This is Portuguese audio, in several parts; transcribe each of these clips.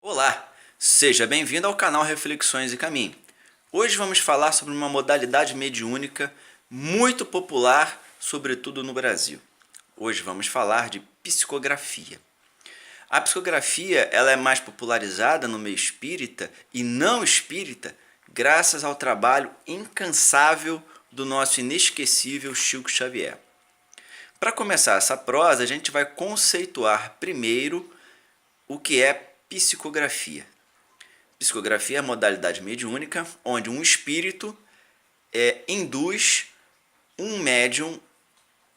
Olá, seja bem-vindo ao canal Reflexões e Caminho. Hoje vamos falar sobre uma modalidade mediúnica muito popular, sobretudo no Brasil. Hoje vamos falar de psicografia. A psicografia ela é mais popularizada no meio espírita e não espírita graças ao trabalho incansável do nosso inesquecível Chico Xavier. Para começar essa prosa, a gente vai conceituar primeiro o que é psicografia. Psicografia é a modalidade mediúnica onde um espírito induz um médium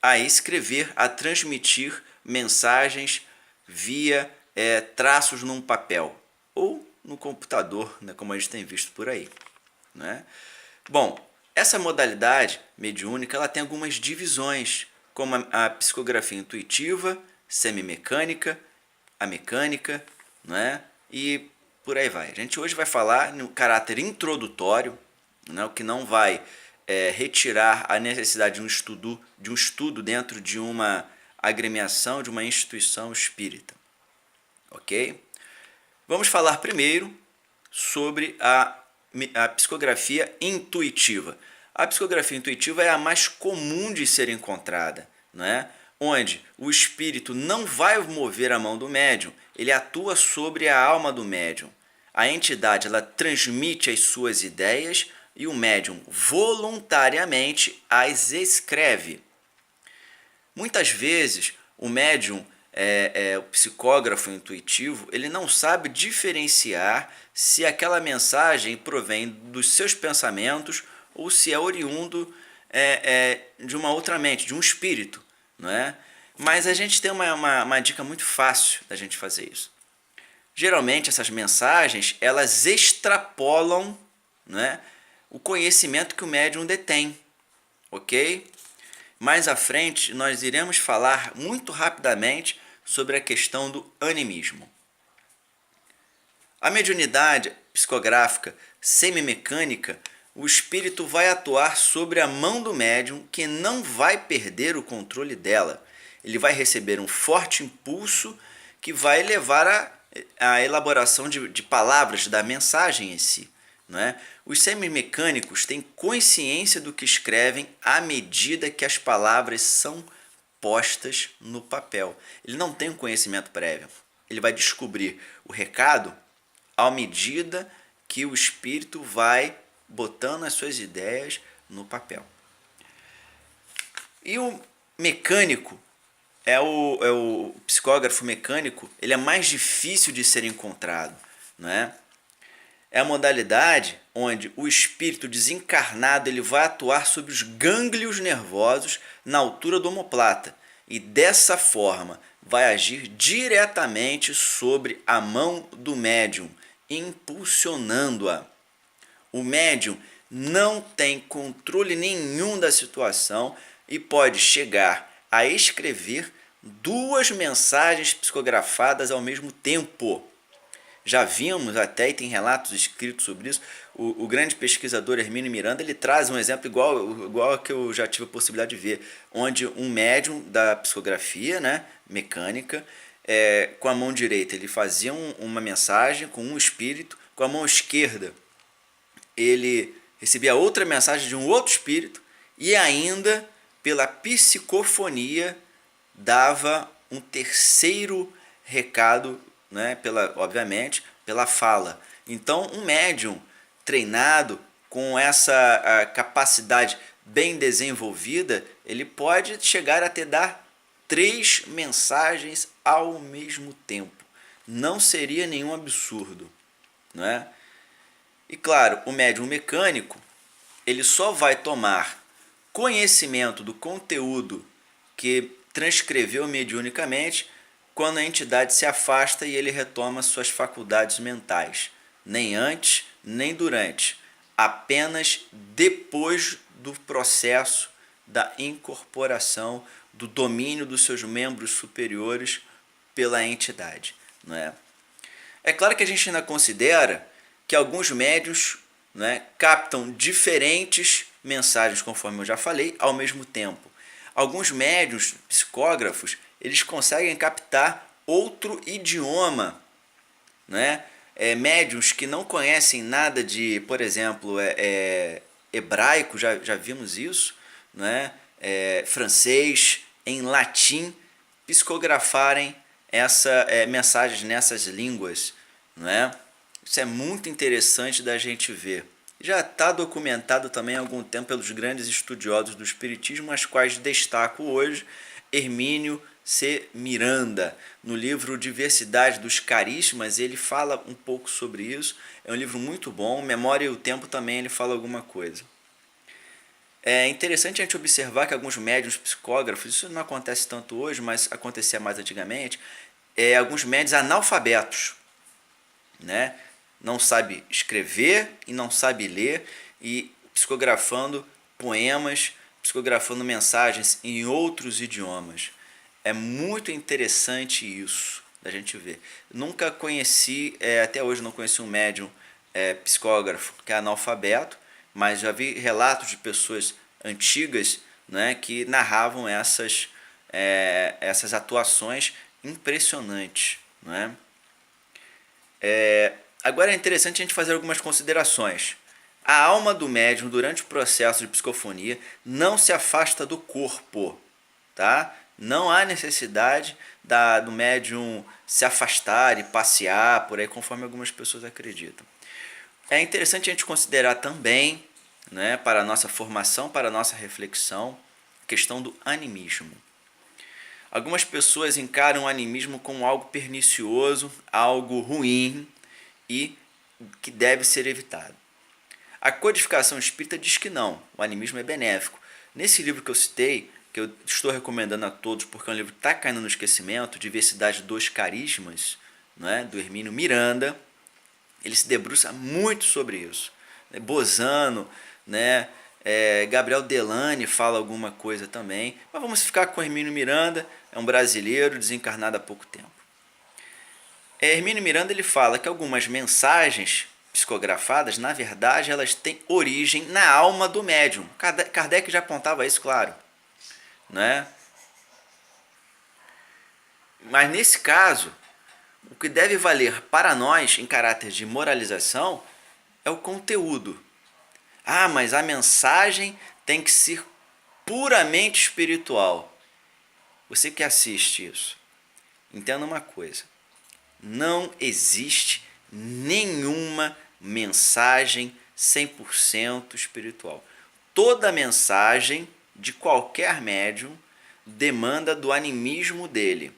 a escrever, a transmitir mensagens via traços num papel ou no computador, né, como a gente tem visto por aí, né? Bom, essa modalidade mediúnica ela tem algumas divisões, como a psicografia intuitiva, semimecânica, a mecânica, né? E por aí vai. A gente hoje vai falar no caráter introdutório, né? O que não vai retirar a necessidade de um estudo dentro de uma agremiação, de uma instituição espírita. Ok? Vamos falar primeiro sobre a psicografia intuitiva. A psicografia intuitiva é a mais comum de ser encontrada, né? Onde o espírito não vai mover a mão do médium, ele atua sobre a alma do médium. A entidade ela transmite as suas ideias e o médium voluntariamente as escreve. Muitas vezes o médium, o psicógrafo intuitivo, ele não sabe diferenciar se aquela mensagem provém dos seus pensamentos ou se é oriundo de uma outra mente, de um espírito, não é? Mas a gente tem uma dica muito fácil da gente fazer isso. Geralmente essas mensagens elas extrapolam, né, o conhecimento que o médium detém, ok? Mais à frente nós iremos falar muito rapidamente sobre a questão do animismo. A mediunidade psicográfica semimecânica, o espírito vai atuar sobre a mão do médium que não vai perder o controle dela. Ele vai receber um forte impulso que vai levar a elaboração de palavras, da mensagem em si. Não é? Os semimecânicos têm consciência do que escrevem à medida que as palavras são postas no papel. Ele não tem um conhecimento prévio. Ele vai descobrir o recado à medida que o espírito vai botando as suas ideias no papel. E o mecânico, o psicógrafo mecânico, ele é mais difícil de ser encontrado, não é? É a modalidade onde o espírito desencarnado ele vai atuar sobre os gânglios nervosos na altura do omoplata e dessa forma vai agir diretamente sobre a mão do médium, impulsionando-a. O médium não tem controle nenhum da situação e pode chegar a escrever duas mensagens psicografadas ao mesmo tempo. Já vimos até, e tem relatos escritos sobre isso, o grande pesquisador Hermínio Miranda ele traz um exemplo igual ao que eu já tive a possibilidade de ver, onde um médium da psicografia, né, mecânica, com a mão direita ele fazia uma mensagem com um espírito, com a mão esquerda ele recebia outra mensagem de um outro espírito e ainda pela psicofonia dava um terceiro recado, né, obviamente pela fala. Então um médium treinado com essa capacidade bem desenvolvida, ele pode chegar a dar 3 mensagens ao mesmo tempo. Não seria nenhum absurdo, não é? E claro, o médium mecânico ele só vai tomar conhecimento do conteúdo que transcreveu mediunicamente quando a entidade se afasta e ele retoma suas faculdades mentais. Nem antes, nem durante. Apenas depois do processo da incorporação, do domínio dos seus membros superiores pela entidade. Não é? É claro que a gente ainda considera que alguns médiuns, né, captam diferentes mensagens, conforme eu já falei, ao mesmo tempo. Alguns médiuns psicógrafos eles conseguem captar outro idioma, né? médiuns que não conhecem nada de, por exemplo, hebraico, já vimos isso, né? Francês, em latim, psicografarem mensagens nessas línguas, não é? Isso é muito interessante da gente ver. Já está documentado também há algum tempo pelos grandes estudiosos do Espiritismo, as quais destaco hoje Hermínio C. Miranda. No livro Diversidade dos Carismas, ele fala um pouco sobre isso. É um livro muito bom. Memória e o Tempo também ele fala alguma coisa. É interessante a gente observar que alguns médiuns psicógrafos, isso não acontece tanto hoje, mas acontecia mais antigamente, alguns médiuns analfabetos, né? Não sabe escrever e não sabe ler, e psicografando poemas, psicografando mensagens em outros idiomas. É muito interessante isso da gente ver. Nunca conheci, até hoje não conheci um médium psicógrafo que é analfabeto, mas já vi relatos de pessoas antigas, né, que narravam essas atuações impressionantes, né? Agora é interessante a gente fazer algumas considerações. A alma do médium durante o processo de psicofonia não se afasta do corpo, tá? Não há necessidade do médium se afastar e passear por aí, conforme algumas pessoas acreditam. É interessante a gente considerar também, né, para a nossa formação, para a nossa reflexão, a questão do animismo. Algumas pessoas encaram o animismo como algo pernicioso, algo ruim e que deve ser evitado. A codificação espírita diz que não, o animismo é benéfico. Nesse livro que eu citei, que eu estou recomendando a todos porque é um livro que está caindo no esquecimento, Diversidade dos Carismas, né, do Hermínio Miranda, ele se debruça muito sobre isso. Bozano, né, Gabriel Delane fala alguma coisa também, mas vamos ficar com Hermínio Miranda, é um brasileiro desencarnado há pouco tempo. Hermínio Miranda ele fala que algumas mensagens psicografadas, na verdade, elas têm origem na alma do médium. Kardec já apontava isso, claro, né? Mas nesse caso, o que deve valer para nós em caráter de moralização é o conteúdo. Ah, mas a mensagem tem que ser puramente espiritual. Você que assiste isso, entenda uma coisa. Não existe nenhuma mensagem 100% espiritual. Toda mensagem de qualquer médium demanda do animismo dele,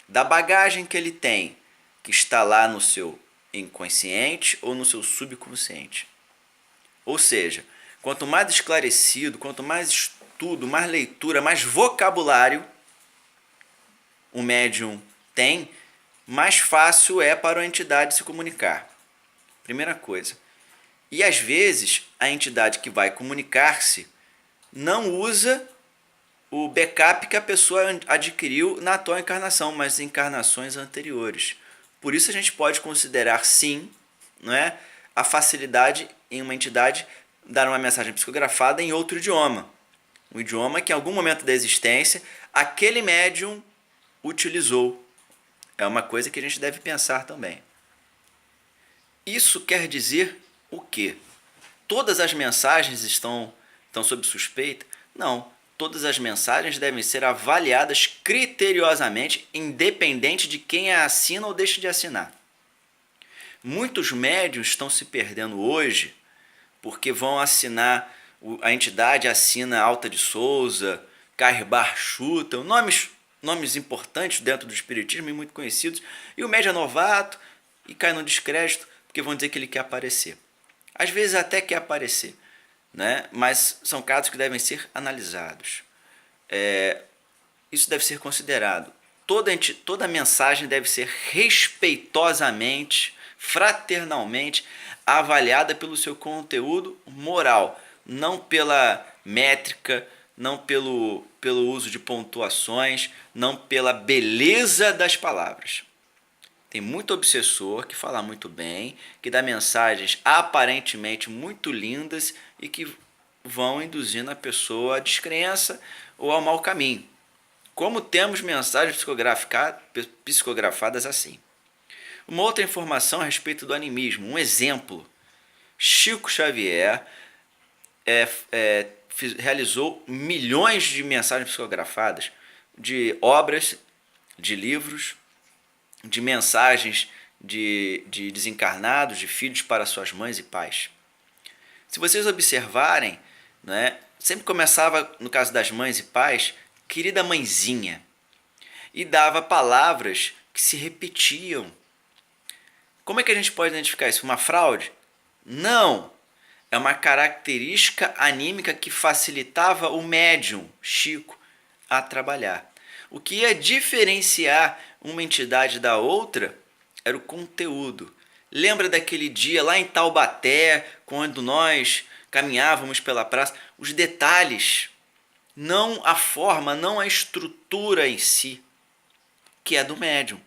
da bagagem que ele tem, que está lá no seu inconsciente ou no seu subconsciente. Ou seja, quanto mais esclarecido, quanto mais estudo, mais leitura, mais vocabulário o médium tem, mais fácil é para a entidade se comunicar. Primeira coisa. E às vezes a entidade que vai comunicar-se não usa o backup que a pessoa adquiriu na atual encarnação, mas em encarnações anteriores. Por isso a gente pode considerar sim, não é, a facilidade em uma entidade dar uma mensagem psicografada em outro idioma. Um idioma que em algum momento da existência aquele médium utilizou. É uma coisa que a gente deve pensar também. Isso quer dizer o quê? Todas as mensagens estão sob suspeita? Não. Todas as mensagens devem ser avaliadas criteriosamente, independente de quem a assina ou deixe de assinar. Muitos médiuns estão se perdendo hoje porque vão assinar, a entidade assina Alta de Souza, Carbar Schutel, nomes importantes dentro do espiritismo e muito conhecidos, e o médium é novato e cai no descrédito porque vão dizer que ele quer aparecer. Às vezes até quer aparecer, né? Mas são casos que devem ser analisados. Isso deve ser considerado. Toda mensagem deve ser respeitosamente, fraternalmente avaliada pelo seu conteúdo moral, não pela métrica, não pelo uso de pontuações, não pela beleza das palavras. Tem muito obsessor que fala muito bem, que dá mensagens aparentemente muito lindas e que vão induzindo a pessoa à descrença ou ao mau caminho. Como temos mensagens psicografadas assim. Uma outra informação a respeito do animismo, um exemplo. Chico Xavier realizou milhões de mensagens psicografadas, de obras, de livros, de mensagens de desencarnados, de filhos para suas mães e pais. Se vocês observarem, né, sempre começava, no caso das mães e pais, querida mãezinha, e dava palavras que se repetiam. Como é que a gente pode identificar isso? Uma fraude? Não! É uma característica anímica que facilitava o médium, Chico, a trabalhar. O que ia diferenciar uma entidade da outra era o conteúdo. Lembra daquele dia lá em Taubaté, quando nós caminhávamos pela praça? Os detalhes, não a forma, não a estrutura em si, que é do médium.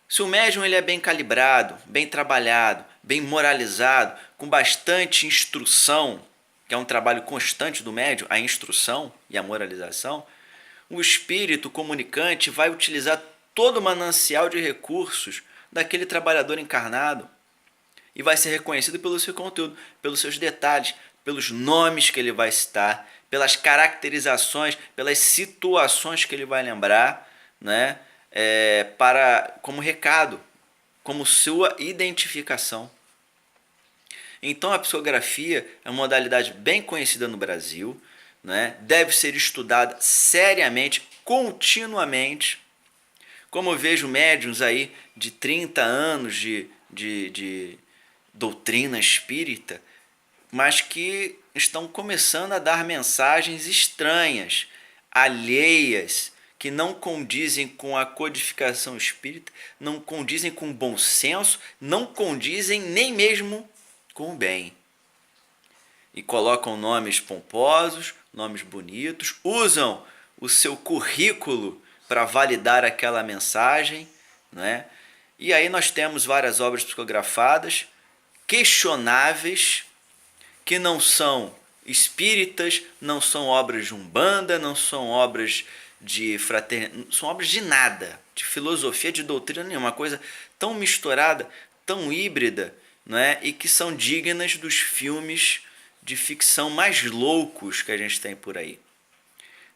Se o médium ele é bem calibrado, bem trabalhado, bem moralizado, com bastante instrução, que é um trabalho constante do médium, a instrução e a moralização, o espírito comunicante vai utilizar todo o manancial de recursos daquele trabalhador encarnado e vai ser reconhecido pelo seu conteúdo, pelos seus detalhes, pelos nomes que ele vai citar, pelas caracterizações, pelas situações que ele vai lembrar, né? Como recado, como sua identificação. Então a psicografia é uma modalidade bem conhecida no Brasil, né? Deve ser estudada seriamente, continuamente. Como eu vejo médiuns aí de 30 anos de doutrina espírita, mas que estão começando a dar mensagens estranhas, alheias, que não condizem com a codificação espírita, não condizem com o bom senso, não condizem nem mesmo com o bem. E colocam nomes pomposos, nomes bonitos, usam o seu currículo para validar aquela mensagem, né? E aí nós temos várias obras psicografadas, questionáveis, que não são espíritas, não são obras de umbanda, não são obras de fraternidade, são obras de nada, de filosofia, de doutrina nenhuma, uma coisa tão misturada, tão híbrida, né? E que são dignas dos filmes de ficção mais loucos que a gente tem por aí,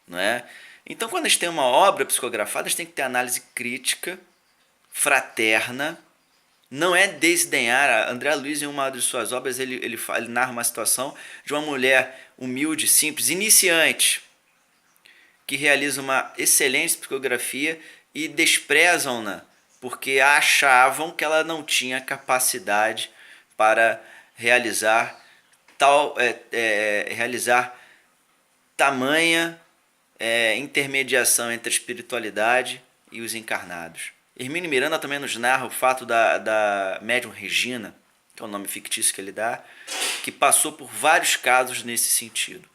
não é? Então, quando a gente tem uma obra psicografada, a gente tem que ter análise crítica, fraterna, não é desdenhar. André Luiz, em uma de suas obras, ele narra uma situação de uma mulher humilde, simples, iniciante, que realiza uma excelente psicografia e desprezam-na porque achavam que ela não tinha capacidade para realizar realizar tamanha intermediação entre a espiritualidade e os encarnados. Hermínio Miranda também nos narra o fato da médium Regina, que é o nome fictício que ele dá, que passou por vários casos nesse sentido.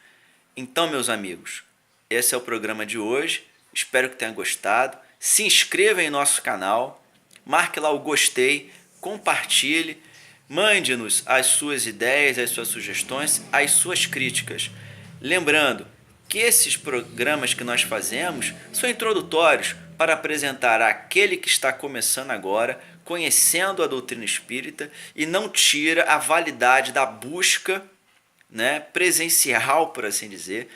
Então, meus amigos, esse é o programa de hoje. Espero que tenham gostado. Se inscreva em nosso canal, marque lá o gostei, compartilhe, mande-nos as suas ideias, as suas sugestões, as suas críticas. Lembrando que esses programas que nós fazemos são introdutórios para apresentar àquele que está começando agora, conhecendo a doutrina espírita, e não tira a validade da busca, né, presencial, por assim dizer,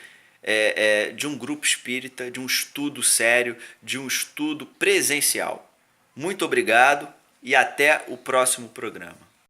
de um grupo espírita, de um estudo sério, de um estudo presencial. Muito obrigado e até o próximo programa.